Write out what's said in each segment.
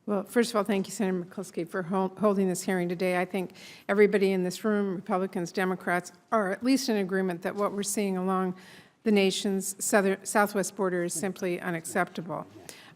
Well, first of all, thank you, Senator Mikulski, for holding this hearing today. I think everybody in this room, Republicans, Democrats, are at least in agreement that what we're seeing along the nation's southwest border is simply unacceptable.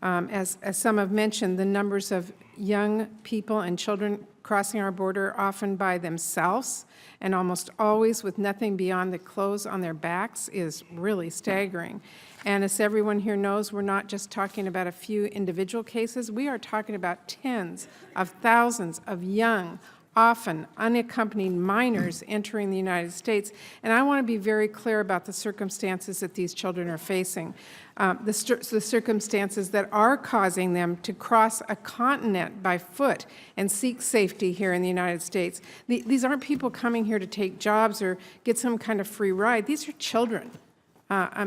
As some have mentioned, the numbers of young people and children crossing our border, often by themselves and almost always with nothing beyond the clothes on their backs, is really staggering. And as everyone here knows, we're not just talking about a few individual cases. We are talking about tens of thousands of young, often unaccompanied minors entering the United States. And I want to be very clear about the circumstances that these children are facing, the circumstances that are causing them to cross a continent by foot and seek safety here in the United States. These aren't people coming here to take jobs or get some kind of free ride. These are children.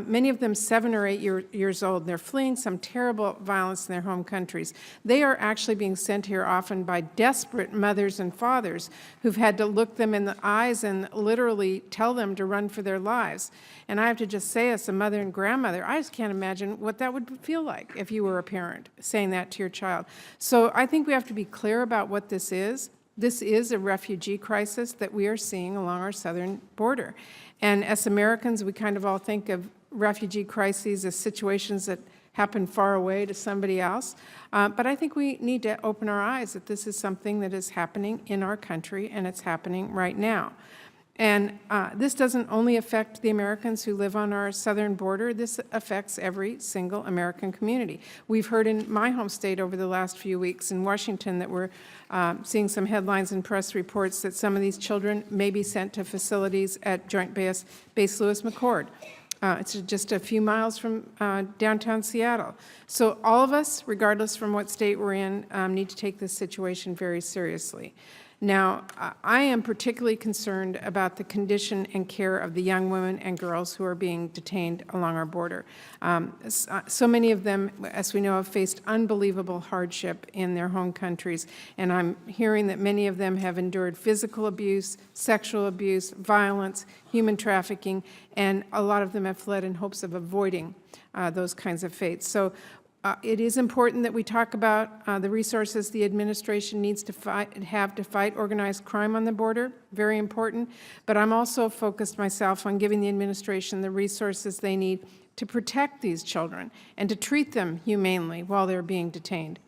Many of them 7 or 8 years old. They're fleeing some terrible violence in their home countries. They are actually being sent here often by desperate mothers and fathers who've had to look them in the eyes and literally tell them to run for their lives. And I have to just say, as a mother and grandmother, I just can't imagine what that would feel like if you were a parent saying that to your child. So I think we have to be clear about what this is. This is a refugee crisis that we are seeing along our southern border. And as Americans, we kind of all think of refugee crises as situations that happen far away to somebody else. But I think we need to open our eyes that this is something that is happening in our country, and it's happening right now. And this doesn't only affect the Americans who live on our southern border. This affects every single American community. We've heard in my home state over the last few weeks in Washington that we're seeing some headlines and press reports that some of these children may be sent to facilities at Joint Base Lewis-McChord. It's just a few miles from downtown Seattle. So all of us, regardless from what state we're in, need to take this situation very seriously. Now, I am particularly concerned about the condition and care of the young women and girls who are being detained along our border. So many of them, as we know, have faced unbelievable hardship in their home countries, and I'm hearing that many of them have endured physical abuse, sexual abuse, violence, human trafficking, and a lot of them have fled in hopes of avoiding those kinds of fates. So it is important that we talk about the resources the administration needs to fight organized crime on the border, very important. But I'm also focused myself on giving the administration the resources they need to protect these children and to treat them humanely while they're being detained.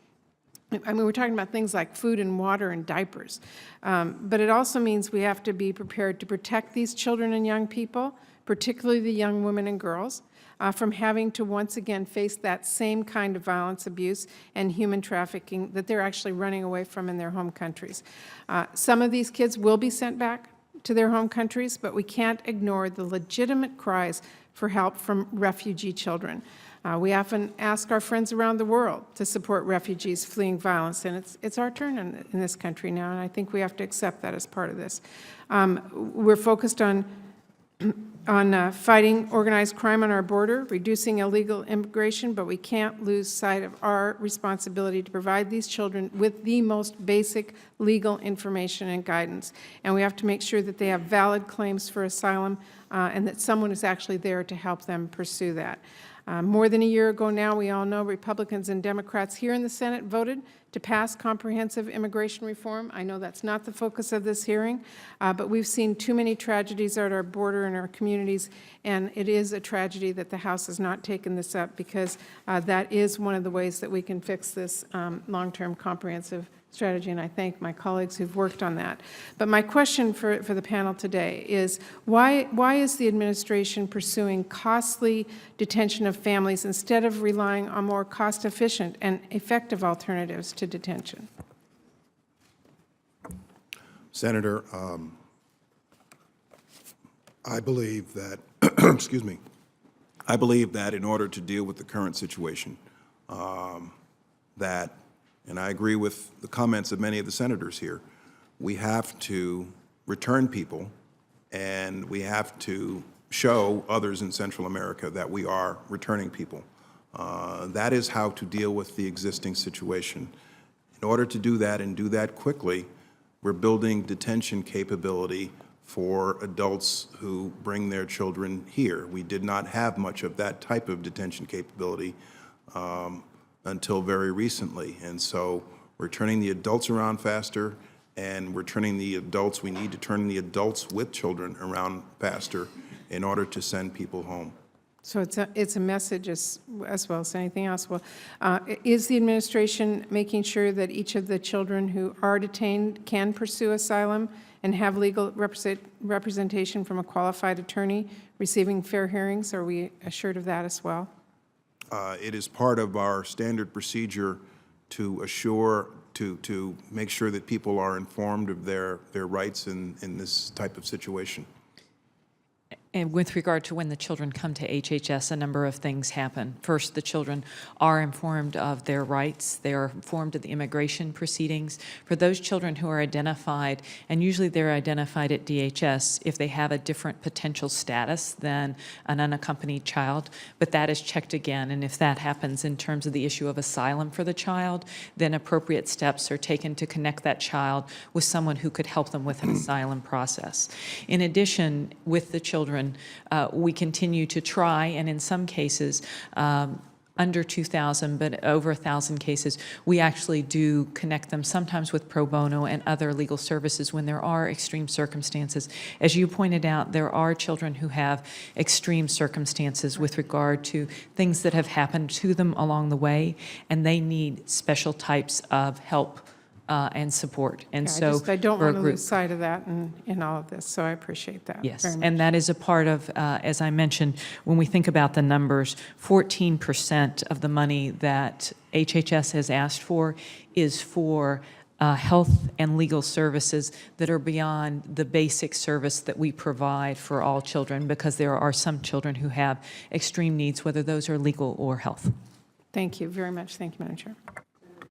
I mean, we're talking about things like food and water and diapers. But it also means we have to be prepared to protect these children and young people, particularly the young women and girls, from having to once again face that same kind of violence, abuse, and human trafficking that they're actually running away from in their home countries. Some of these kids will be sent back to their home countries, but we can't ignore the legitimate cries for help from refugee children. We often ask our friends around the world to support refugees fleeing violence, and it's our turn in this country now, and I think we have to accept that as part of this. We're focused on fighting organized crime on our border, reducing illegal immigration, but we can't lose sight of our responsibility to provide these children with the most basic legal information and guidance. And we have to make sure that they have valid claims for asylum and that someone is actually there to help them pursue that. More than a year ago now, we all know Republicans and Democrats here in the Senate voted to pass comprehensive immigration reform. I know that's not the focus of this hearing, but we've seen too many tragedies at our border and our communities, and it is a tragedy that the House has not taken this up, because that is one of the ways that we can fix this long-term comprehensive strategy, and I thank my colleagues who've worked on that. But my question for the panel today is, why is the administration pursuing costly detention of families instead of relying on more cost-efficient and effective alternatives to detention? Senator, I believe that, excuse me, I believe that in order to deal with the current situation, and I agree with the comments of many of the senators here, we have to return people, and we have to show others in Central America that we are returning people. That is how to deal with the existing situation. In order to do that and do that quickly, we're building detention capability for adults who bring their children here. We did not have much of that type of detention capability until very recently. And so we're turning the adults around faster, and we're turning the adults, we need to turn the adults with children around faster in order to send people home. So it's a message as well as anything else. Well, is the administration making sure that each of the children who are detained can pursue asylum and have legal representation from a qualified attorney, receiving fair hearings? Are we assured of that as well? It is part of our standard procedure to assure, to make sure that people are informed of their rights in this type of situation. And with regard to when the children come to HHS, a number of things happen. First, the children are informed of their rights. They are informed of the immigration proceedings. For those children who are identified, and usually they're identified at DHS if they have a different potential status than an unaccompanied child, but that is checked again. And if that happens in terms of the issue of asylum for the child, then appropriate steps are taken to connect that child with someone who could help them with an asylum process. In addition, with the children, we continue to try, and in some cases, under 2,000, but over 1,000 cases, we actually do connect them sometimes with pro bono and other legal services when there are extreme circumstances. As you pointed out, there are children who have extreme circumstances with regard to things that have happened to them along the way, and they need special types of help and support. And Yeah, so I don't for a want to group, lose sight of that in all of this, so I appreciate that yes, very much. and that is a part of, as I mentioned, when we think about the numbers, 14% of the money that HHS has asked for is for health and legal services that are beyond the basic service that we provide for all children, because there are some children who have extreme needs, whether those are legal or health. Thank you very much. Thank you, Madam Chair.